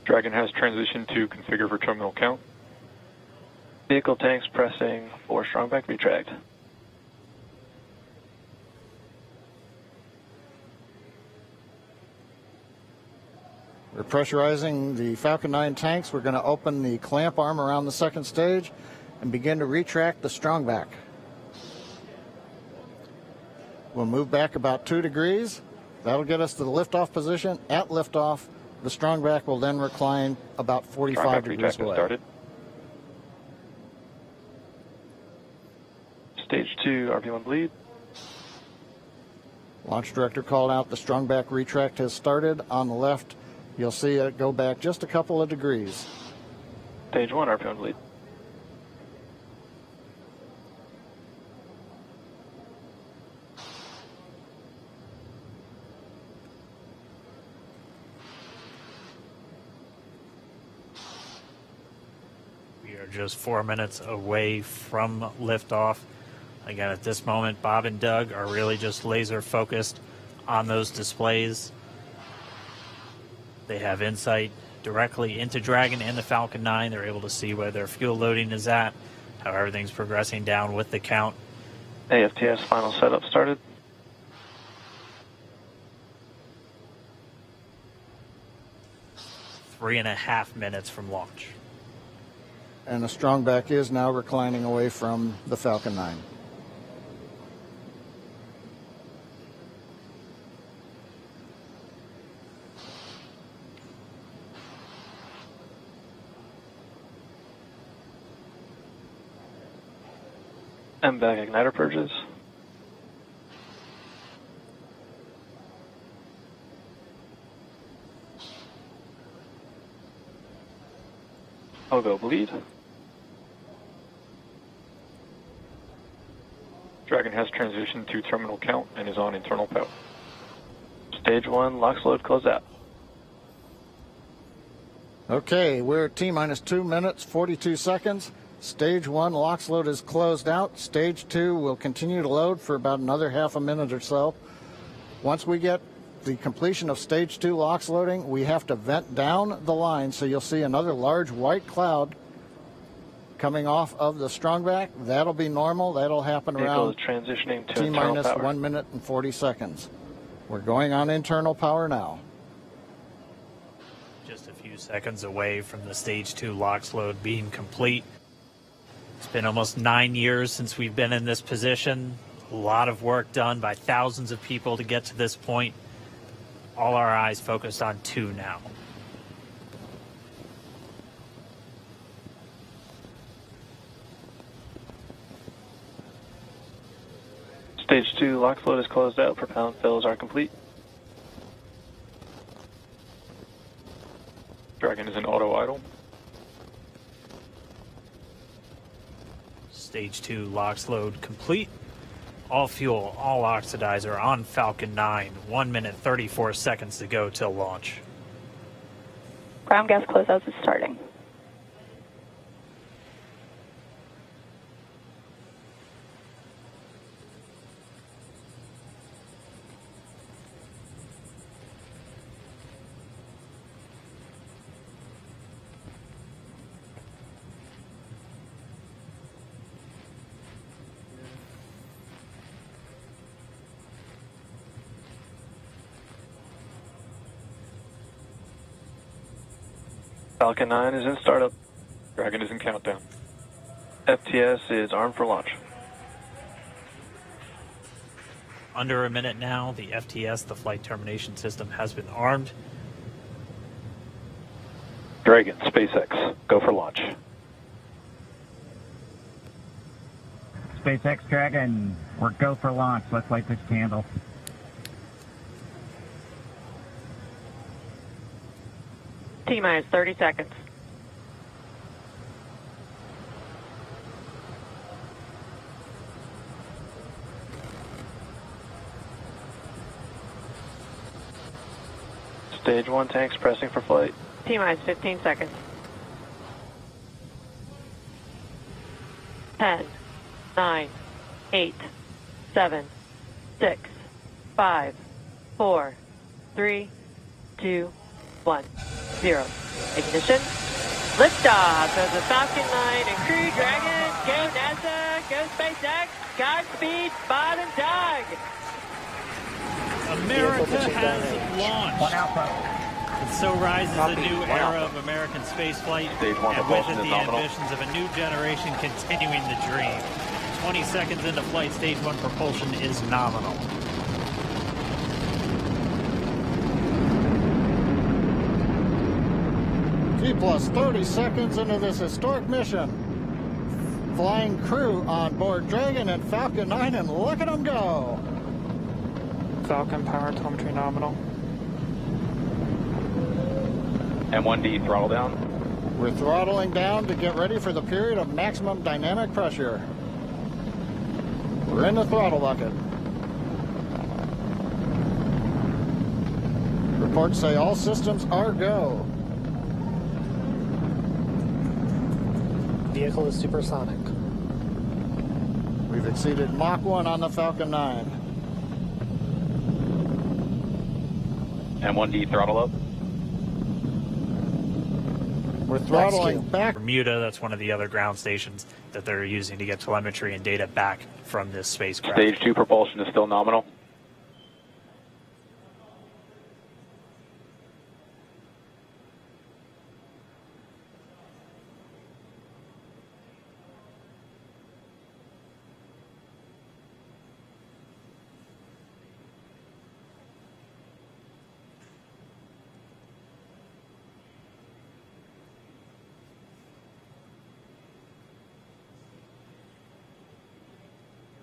Dragon has transitioned to configure for terminal count. Vehicle tanks pressing for strongback retract. We're pressurizing the Falcon 9 tanks. We're going to open the clamp arm around the second stage and begin to retract the strongback. We'll move back about 2 degrees. That'll get us to the liftoff position. At liftoff, the strongback will then recline about 45 degrees away. Started. Stage 2, RP1 bleed. Launch director called out the strongback retract has started. On the left, you'll see it go back just a couple of degrees. Stage 1, RP1 bleed. We are just 4 minutes away from liftoff. Again, at this moment, Bob and Doug are really just laser focused on those displays. They have insight directly into Dragon and the Falcon 9. They're able to see where their fuel loading is at, how everything's progressing down with the count. AFTS final setup started. Three and a half minutes from launch. And the strongback is now reclining away from the Falcon 9. MVAC igniter purges. Go bleed. Dragon has transitioned to terminal count and is on internal power. Stage 1, LOX load close out. Okay, we're at T-minus 2 minutes, 42 seconds. Stage 1 LOX load is closed out. Stage 2 will continue to load for about another half a minute or so. Once we get the completion of Stage 2 LOX loading, we have to vent down the line, so you'll see another large white cloud coming off of the strongback. That'll be normal. That'll happen around transitioning to T-minus 1 minute and 40 seconds. We're going on internal power now. Just a few seconds away from the Stage 2 LOX load being complete. It's been almost 9 years since we've been in this position. A lot of work done by thousands of people to get to this point. All our eyes focused on 2 now. Stage 2 LOX load is closed out. Propellant fills are complete. Dragon is in auto idle. Stage 2 LOX load complete. All fuel, all oxidizer on Falcon 9. 1 minute, 34 seconds to go till launch. Ground gas closeouts is starting. Falcon 9 is in startup. Dragon is in countdown. FTS is armed for launch. Under a minute now, the FTS, the flight termination system, has been armed. Dragon, SpaceX, go for launch. SpaceX Dragon, we're go for launch. Let's light this candle. T-minus 30 seconds. Stage 1 tanks pressing for flight. T-minus 15 seconds. 10, 9, 8, 7, 6, 5, 4, 3, 2, 1, 0. Ignition. Liftoff of the Falcon 9 and Crew Dragon. Go NASA, go SpaceX, Godspeed, Bob and Doug. America has launched. One Alpha. And so rises a new era of American spaceflight, Stage one and with it propulsion the is nominal. ambitions of a new generation continuing the dream. 20 seconds into flight, stage one propulsion is nominal. T plus 30 seconds into this historic mission. Flying crew on board Dragon and Falcon 9, and look at them go. Falcon power telemetry nominal. M1D throttle down. We're throttling down to get ready for the period of maximum dynamic pressure. We're in the throttle bucket. Reports say all systems are go. Vehicle is supersonic. We've exceeded Mach 1 on the Falcon 9. M1D throttle up. We're throttling back. Bermuda, that's one of the other ground stations that they're using to get telemetry and data back from this spacecraft. Stage 2 propulsion is still nominal.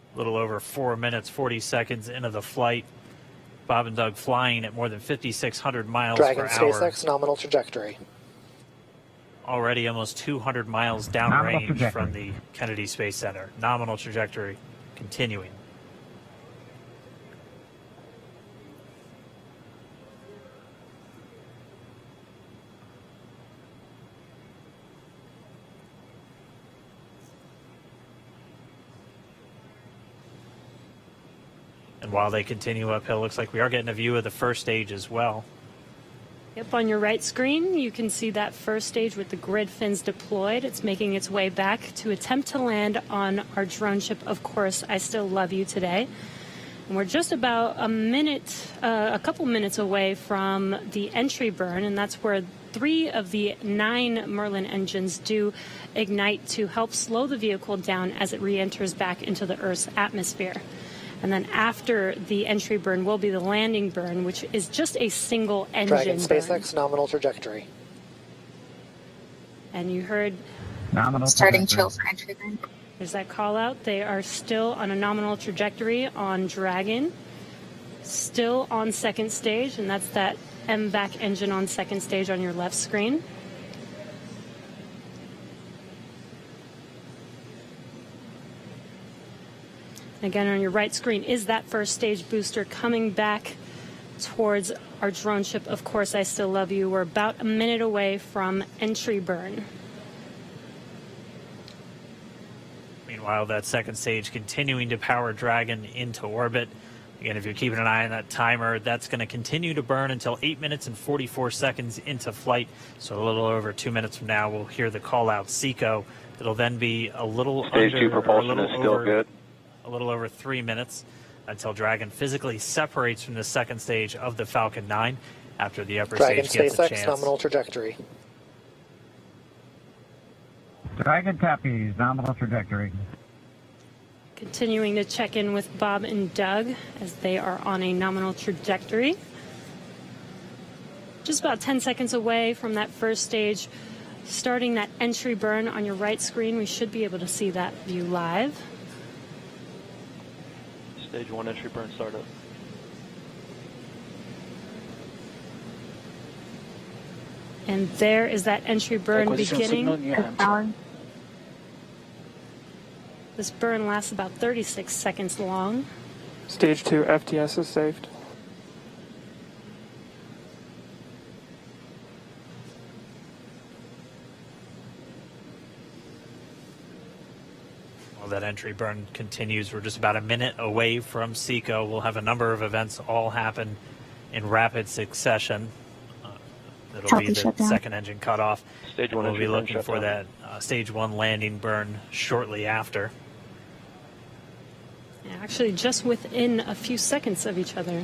A little over 4 minutes, 40 seconds into the flight. Bob and Doug flying at more than 5,600 miles Dragon per hour. SpaceX nominal trajectory. Already almost 200 miles downrange from the Kennedy Space Center. Nominal trajectory continuing. And while they continue uphill, looks like we are getting a view of the first stage as well. Yep, on your right screen, you can see that first stage with the grid fins deployed. It's making its way back to attempt to land on our drone ship, Of Course, I Still Love You today. And we're just about a couple minutes away from the entry burn, and that's where 3 of the 9 Merlin engines do ignite to help slow the vehicle down as it re-enters back into the Earth's atmosphere. And then after the entry burn will be the landing burn, which is just a single engine Dragon burn. SpaceX nominal trajectory. And you heard Nominal Starting trajectory. chill for entry burn. there's that call out. They are still on a nominal trajectory on Dragon, still on second stage, and that's that MVAC engine on second stage on your left screen. Again, on your right screen is that first stage booster coming back towards our drone ship, Of Course, I Still Love You. We're about a minute away from entry burn. Meanwhile, that second stage continuing to power Dragon into orbit. Again, if you're keeping an eye on that timer, that's going to continue to burn until 8 minutes and 44 seconds into flight. So a little over 2 minutes from now, we'll hear the call out SECO. It'll then be a little Stage 2 propulsion is still good. A little over 3 minutes until Dragon physically separates from the second stage of the Falcon 9 after the upper Dragon stage gets a SpaceX chance. nominal trajectory. Dragon copies. Nominal trajectory. Continuing to check in with Bob and Doug as they are on a nominal trajectory. Just about 10 seconds away from that first stage, starting that entry burn on your right screen. We should be able to see that view live. Stage 1 entry burn startup. And there is that entry burn beginning. This burn lasts about 36 seconds long. Stage 2 FTS is saved. While that entry burn continues, we're just about a minute away from SECO. We'll have a number of events all happen in rapid succession. It'll be the second engine cutoff. Stage 1 We'll be engine burn looking for shutdown. that stage 1 landing burn shortly after. Yeah, actually, just within a few seconds of each other.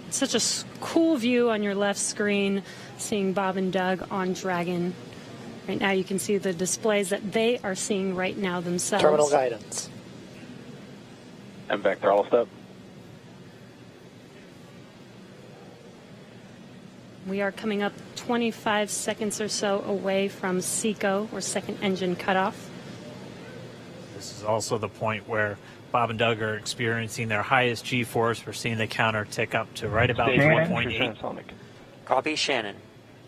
It's such a cool view on your left screen, seeing Bob and Doug on Dragon. Right now you can see the displays that they are seeing right now themselves. Terminal guidance. And back throttle step. We are coming up 25 seconds or so away from SECO, or second engine cutoff. This is also the point where Bob and Doug are experiencing their highest G-force. We're seeing the counter tick up to right about Stage 1 1.8. transonic. Copy, Shannon.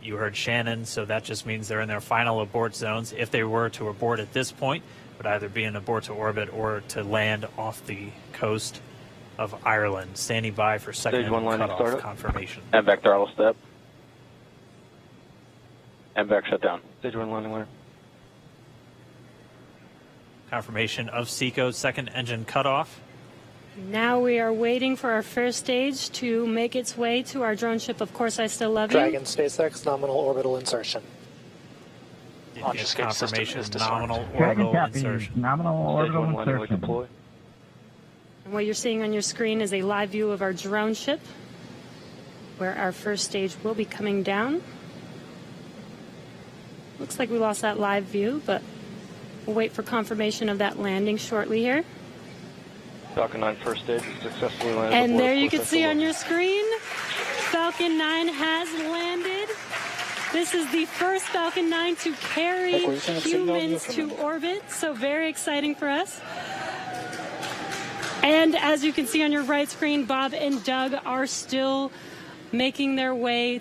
You heard Shannon, so that just means they're in their final abort zones. If they were to abort at this point, it would either be an abort to orbit or to land off the coast of Ireland. Standing by for second Stage 1 engine landing cutoff startup. confirmation. And back throttle step. And back shutdown. Stage 1 landing line. Confirmation of SECO's second engine cutoff. Now we are waiting for our first stage to make its way to our drone ship. Of course, I still love you. Dragon SpaceX nominal orbital insertion. Launch Yes, escape system confirmation is disarmed. nominal Dragon orbital copy. insertion. Nominal Stage orbital 1 landing leg insertion. deploy. And what you're seeing on your screen is a live view of our drone ship, where our first stage will be coming down. Looks like we lost that live view, but we'll wait for confirmation of that landing shortly here. Falcon 9 first stage successfully landed. And aboard there you full can see central on loop. your screen, Falcon 9 has landed. This is the first Falcon 9 to carry humans to orbit, so very exciting for us. And as you can see on your right screen, Bob and Doug are still making their way